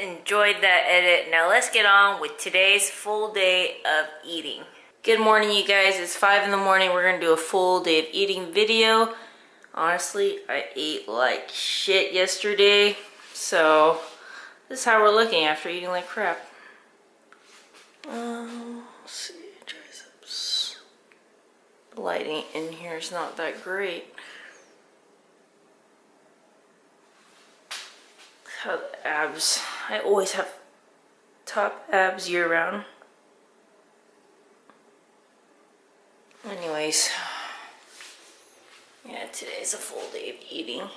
Enjoyed that edit. Now let's get on with today's full day of eating. Good morning, you guys. It's 5 in the morning. We're gonna do a full day of eating video. Honestly, I ate like shit yesterday, so this is how we're looking after eating like crap. Let's see, triceps. The lighting in here is not that great. How the abs. I always have top abs year round. Anyways, yeah, today's a full day of eating.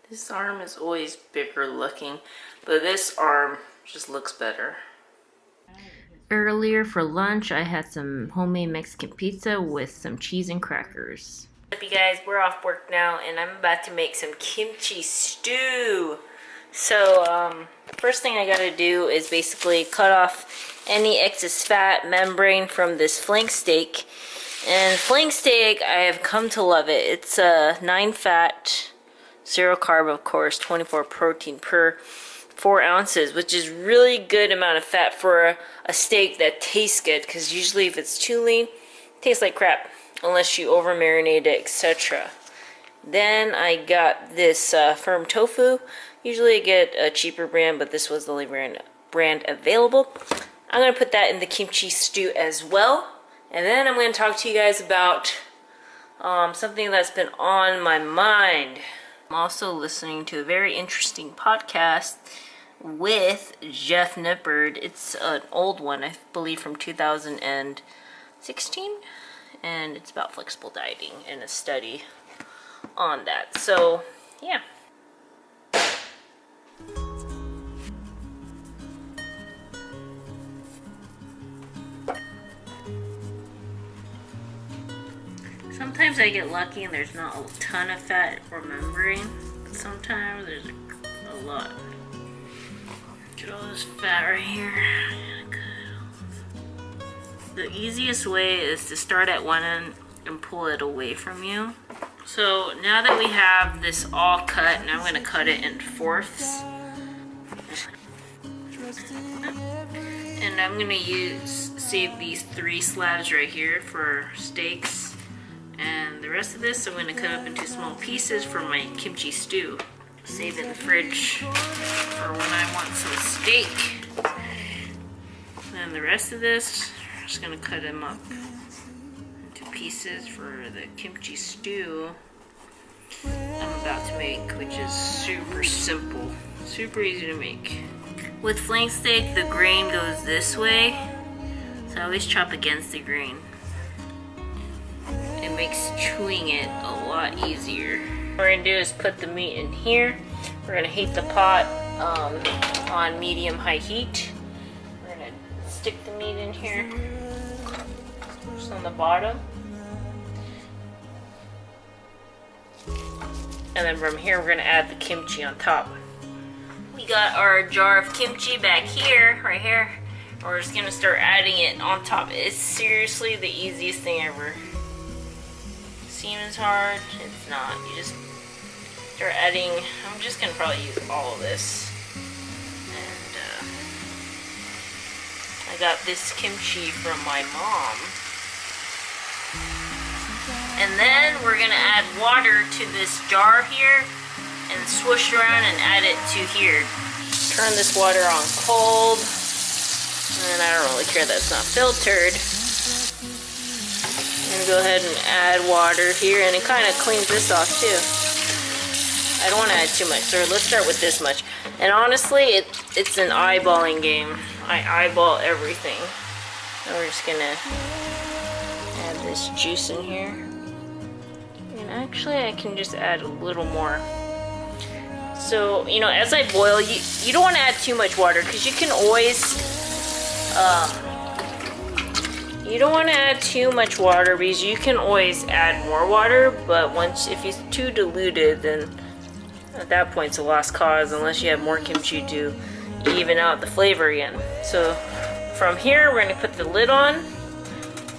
This arm is always bigger looking, but this arm just looks better. Earlier for lunch, I had some homemade Mexican pizza with some cheese and crackers. What's up, you guys? We're off work now, and I'm about to make some kimchi stew. So, first thing I gotta do is basically cut off any excess fat membrane from this flank steak. And flank steak, I have come to love it. It's 9 fat, 0 carb, of course, 24 protein per 4 ounces, which is really good amount of fat for a steak that tastes good, because usually if it's too lean, it tastes like crap unless you over marinate it, etc. Then I got this firm tofu. Usually I get a cheaper brand, but this was the only brand available. I'm going to put that in the kimchi stew as well, and then I'm going to talk to you guys about something that's been on my mind. I'm also listening to a very interesting podcast with Jeff Nippard. It's an old one, I believe from 2016, and it's about flexible dieting and a study on that. So, yeah. Sometimes I get lucky and there's not a ton of fat or membrane, but sometimes there's a lot. Get all this fat right here. The easiest way is to start at one end and pull it away from you. So now that we have this all cut, now I'm going to cut it in fourths. And I'm going to save these 3 slabs right here for steaks. And the rest of this I'm going to cut up into small pieces for my kimchi stew. Save it in the fridge for when I want some steak. And the rest of this, I'm just going to cut them up into pieces for the kimchi stew I'm about to make, which is super simple, super easy to make. With flank steak, the grain goes this way, so I always chop against the grain. It makes chewing it a lot easier. What we're gonna do is put the meat in here. We're gonna heat the pot on medium-high heat. We're gonna stick the meat in here, just on the bottom. And then from here, we're gonna add the kimchi on top. We got our jar of kimchi back here, right here. We're just gonna start adding it on top. It's seriously the easiest thing ever. Seems hard, it's not. You just start adding. I'm just gonna probably use all of this, and got this kimchi from my mom. And then we're gonna add water to this jar here and swoosh around and add it to here. Turn this water on cold. And I don't really care that it's not filtered. I'm gonna go ahead and add water here, and it kind of cleans this off too. I don't want to add too much, so let's start with this much. And honestly, it's an eyeballing game. I eyeball everything. And we're just gonna add this juice in here. And actually, I can just add a little more. So, you know, as I boil, you don't want to add too much water, because you can always, you don't want to add too much water, because you can always add more water, but if it's too diluted, then at that point it's a lost cause, unless you have more kimchi to even out the flavor again. So from here, we're going to put the lid on,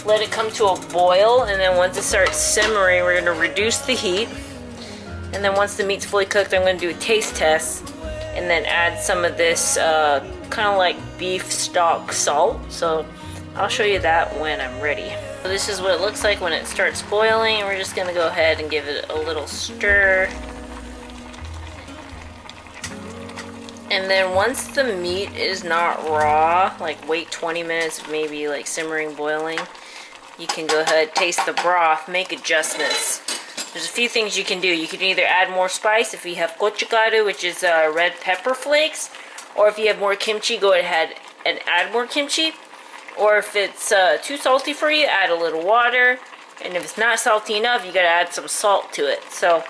let it come to a boil, and then once it starts simmering, we're going to reduce the heat. And then once the meat's fully cooked, I'm going to do a taste test and then add some of this kind of like beef stock salt. So I'll show you that when I'm ready. So this is what it looks like when it starts boiling. We're just going to go ahead and give it a little stir. And then once the meat is not raw, like wait 20 minutes, maybe like simmering, boiling, you can go ahead, taste the broth, make adjustments. There's a few things you can do. You can either add more spice if you have gochugaru, which is red pepper flakes, or if you have more kimchi, go ahead and add more kimchi. Or if it's too salty for you, add a little water. And if it's not salty enough, you gotta add some salt to it. So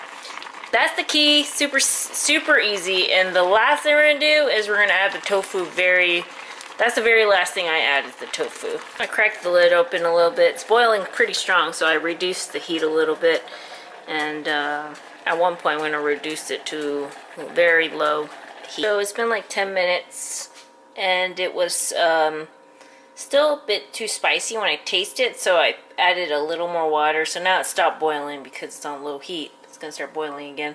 that's the key. Super, super easy. And the last thing we're gonna do is we're gonna add the tofu. That's the very last thing I add is the tofu. I cracked the lid open a little bit. It's boiling pretty strong, so I reduced the heat a little bit. And at one point, I'm going to reduce it to very low heat. So it's been like 10 minutes, and it was still a bit too spicy when I tasted it, so I added a little more water. So now it stopped boiling because it's on low heat. It's going to start boiling again.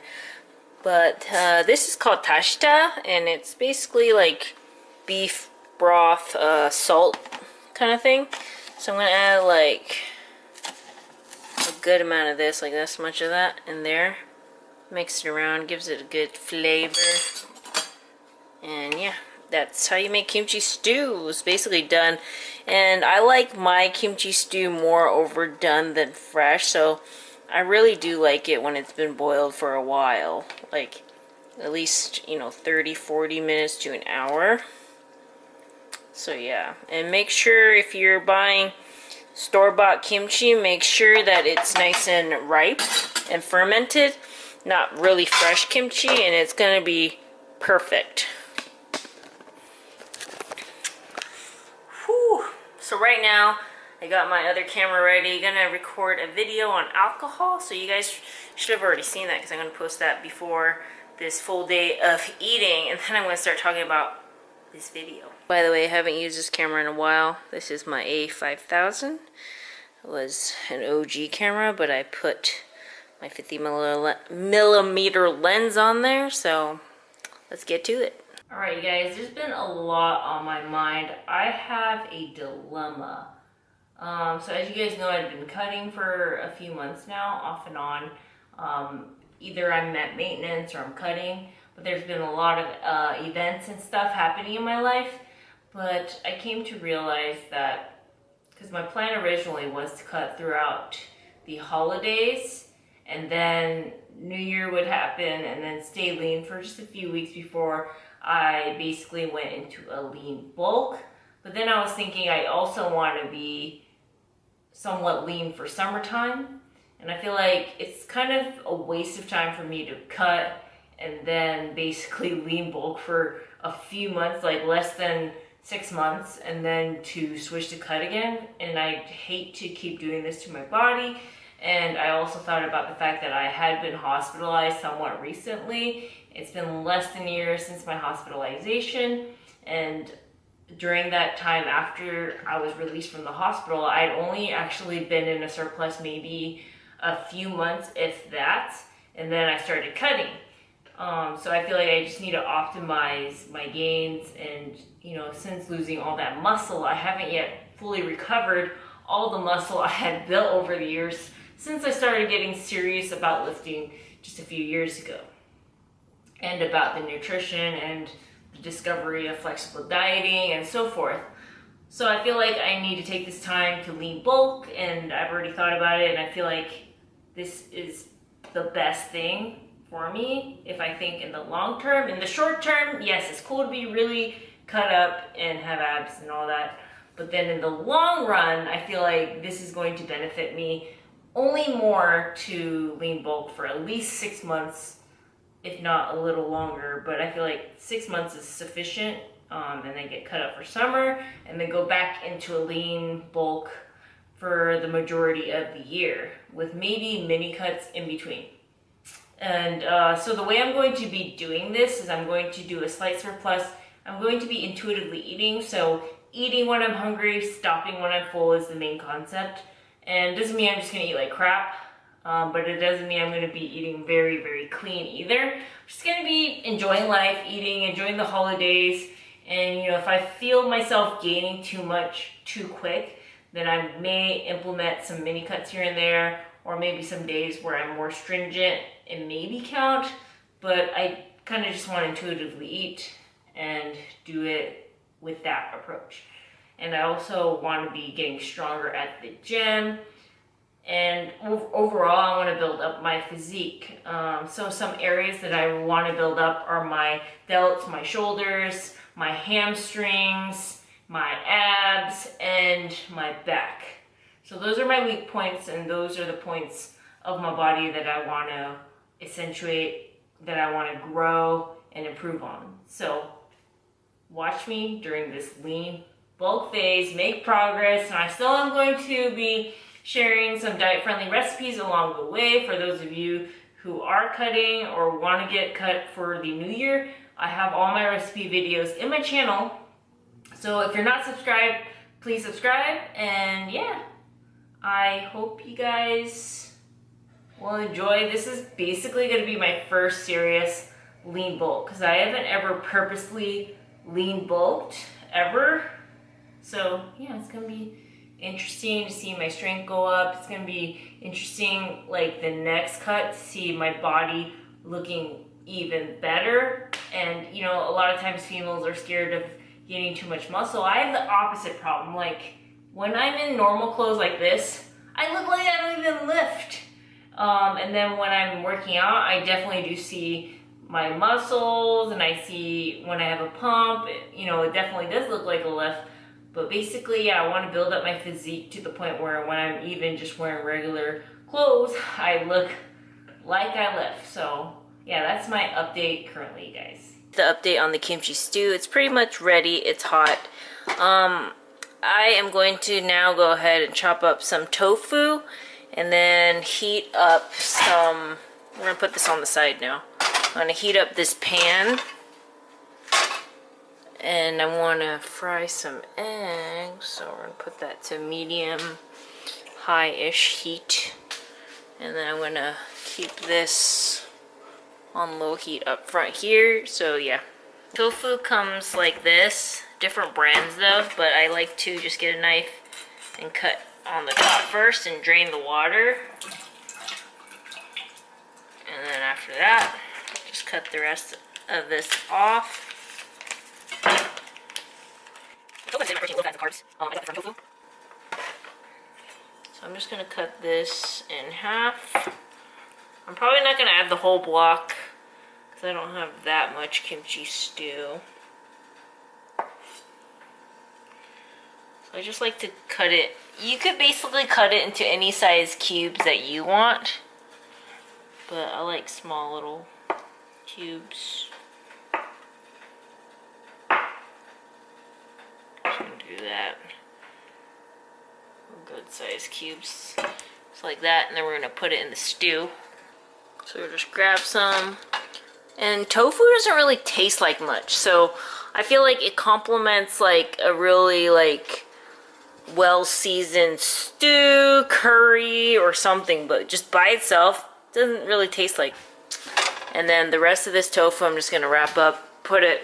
But this is called tashita, and it's basically like beef broth, salt kind of thing. So I'm going to add like a good amount of this, like this much of that in there. Mix it around, gives it a good flavor. And yeah, that's how you make kimchi stew. It's basically done. And I like my kimchi stew more overdone than fresh, so I really do like it when it's been boiled for a while. Like at least, you know, 30-40 minutes to an hour. So yeah, and make sure if you're buying store-bought kimchi, make sure that it's nice and ripe and fermented, not really fresh kimchi, and it's gonna be perfect. Whew. So right now, I got my other camera ready, gonna record a video on alcohol, so you guys should have already seen that because I'm gonna post that before this full day of eating, and then I'm gonna start talking about this video. By the way, I haven't used this camera in a while. This is my A5000. It was an OG camera, but I put my 50 millimeter lens on there, so let's get to it. Alright you guys, there's been a lot on my mind. I have a dilemma. So as you guys know, I've been cutting for a few months now, off and on. Either I'm at maintenance or I'm cutting. But there's been a lot of events and stuff happening in my life. But I came to realize that, because my plan originally was to cut throughout the holidays, and then New Year would happen, and then stay lean for just a few weeks before I basically went into a lean bulk. But then I was thinking I also want to be somewhat lean for summertime. And I feel like it's kind of a waste of time for me to cut and then basically lean bulk for a few months, like less than 6 months, and then to switch to cut again. And I hate to keep doing this to my body. And I also thought about the fact that I had been hospitalized somewhat recently. It's been less than a year since my hospitalization, and during that time after I was released from the hospital, I'd only actually been in a surplus maybe a few months, if that, and then I started cutting. So I feel like I just need to optimize my gains, and since losing all that muscle, I haven't yet fully recovered all the muscle I had built over the years since I started getting serious about lifting just a few years ago, and about the nutrition and the discovery of flexible dieting and so forth. So I feel like I need to take this time to lean bulk, and I've already thought about it, and I feel like this is the best thing for me if I think in the long term. In the short term, yes, it's cool to be really cut up and have abs and all that, but then in the long run, I feel like this is going to benefit me only more to lean bulk for at least 6 months, if not a little longer. But I feel like 6 months is sufficient, and then get cut up for summer, and then go back into a lean bulk for the majority of the year, with maybe mini cuts in between. And so the way I'm going to be doing this is I'm going to do a slight surplus. I'm going to be intuitively eating, so eating when I'm hungry, stopping when I'm full is the main concept. And it doesn't mean I'm just gonna eat like crap, but it doesn't mean I'm gonna be eating very, very clean either. I'm just gonna be enjoying life, eating, enjoying the holidays, and if I feel myself gaining too much too quick, then I may implement some mini cuts here and there, or maybe some days where I'm more stringent and maybe count, but I kind of just want to intuitively eat and do it with that approach. And I also want to be getting stronger at the gym, and overall I want to build up my physique. So some areas that I want to build up are my delts, my shoulders, my hamstrings, my abs, and my back. So those are my weak points, and those are the points of my body that I want to accentuate, that I want to grow and improve on. So watch me during this lean bulk phase, make progress, and I still am going to be sharing some diet-friendly recipes along the way for those of you who are cutting or want to get cut for the new year. I have all my recipe videos in my channel, so if you're not subscribed, please subscribe. And yeah, I hope you guys will enjoy. This is basically going to be my first serious lean bulk, because I haven't ever purposely lean bulked ever. So yeah, it's going to be interesting to see my strength go up. It's going to be interesting, like the next cut, to see my body looking even better. And a lot of times females are scared of gaining too much muscle. I have the opposite problem. Like when I'm in normal clothes like this, I look like I don't even lift. And then when I'm working out, I definitely do see my muscles, and I see when I have a pump, it definitely does look like a lift. But basically, yeah, I want to build up my physique to the point where when I'm even just wearing regular clothes, I look like I lift. So yeah, that's my update currently, guys. The update on the kimchi stew, it's pretty much ready. It's hot. I am going to now go ahead and chop up some tofu, and then heat up some, we're going to put this on the side now. I'm going to heat up this pan, and I want to fry some eggs, so we're going to put that to medium high-ish heat, and then I'm going to keep this on low heat up front here. So yeah, tofu comes like this, different brands though, but I like to just get a knife and cut on the top first and drain the water, and then after that just cut the rest of this off. So I'm just going to cut this in half. I'm probably not going to add the whole block because I don't have that much kimchi stew. So I just like to cut it. You could basically cut it into any size cubes that you want, but I like small little cubes. Just gonna do that. Good size cubes. Just like that, and then we're gonna put it in the stew. So we'll just grab some. And tofu doesn't really taste like much, so I feel like it complements like a really like well-seasoned stew, curry, or something, but just by itself doesn't really taste like. And then the rest of this tofu I'm just gonna wrap up, put it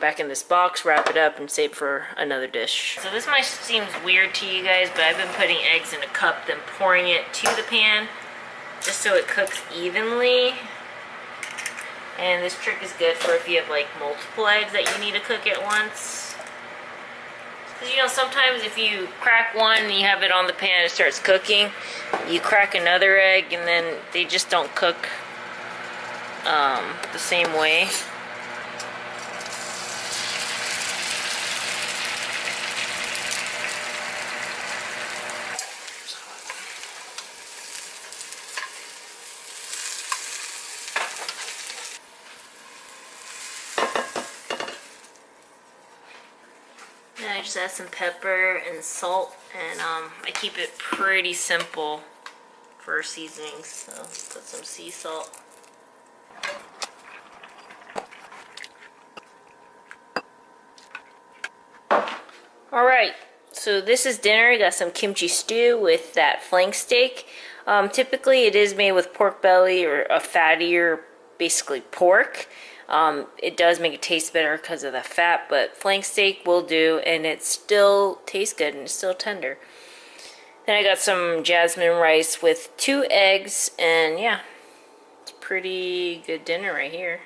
back in this box, wrap it up, and save for another dish. So this might seem weird to you guys, but I've been putting eggs in a cup, then pouring it to the pan, just so it cooks evenly. And this trick is good for if you have like multiple eggs that you need to cook at once. Because you know, sometimes if you crack one and you have it on the pan and it starts cooking, you crack another egg and then they just don't cook the same way. And I just add some pepper and salt, and I keep it pretty simple for seasonings, so put some sea salt. Alright, so this is dinner. I got some kimchi stew with that flank steak. Typically it is made with pork belly or a fattier, basically pork. It does make it taste better because of the fat, but flank steak will do, and it still tastes good and it's still tender. Then I got some jasmine rice with 2 eggs, and yeah, it's a pretty good dinner right here.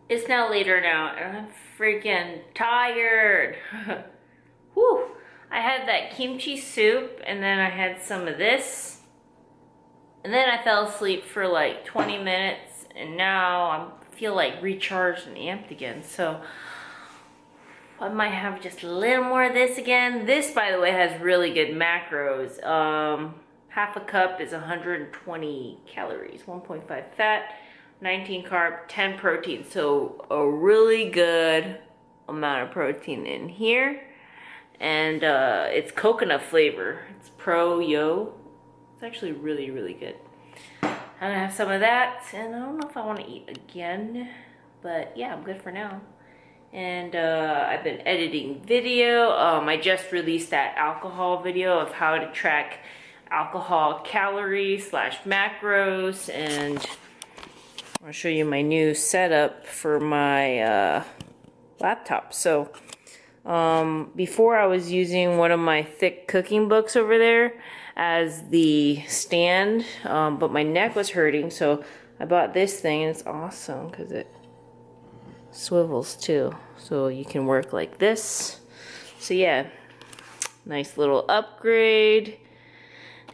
It's now later now, and I'm freaking tired. Whew! I had that kimchi soup, and then I had some of this, and then I fell asleep for like 20 minutes, and now I feel like recharged and amped again. So I might have just a little more of this again. This, by the way, has really good macros. Half a cup is 120 calories, 1.5 fat, 19 carb, 10 protein. So a really good amount of protein in here. And it's coconut flavor. It's Pro-Yo. It's actually really, really good. I'm gonna have some of that, and I don't know if I want to eat again, but yeah, I'm good for now. And I've been editing video. I just released that alcohol video of how to track alcohol calories / macros, and I'll show you my new setup for my laptop. So before I was using one of my thick cooking books over there as the stand, but my neck was hurting, so I bought this thing, and it's awesome because it swivels too, so you can work like this. So yeah, nice little upgrade.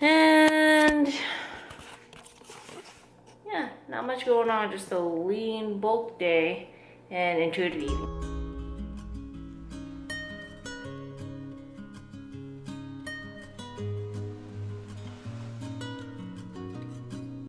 And yeah, not much going on, just a lean bulk day and intuitive eating.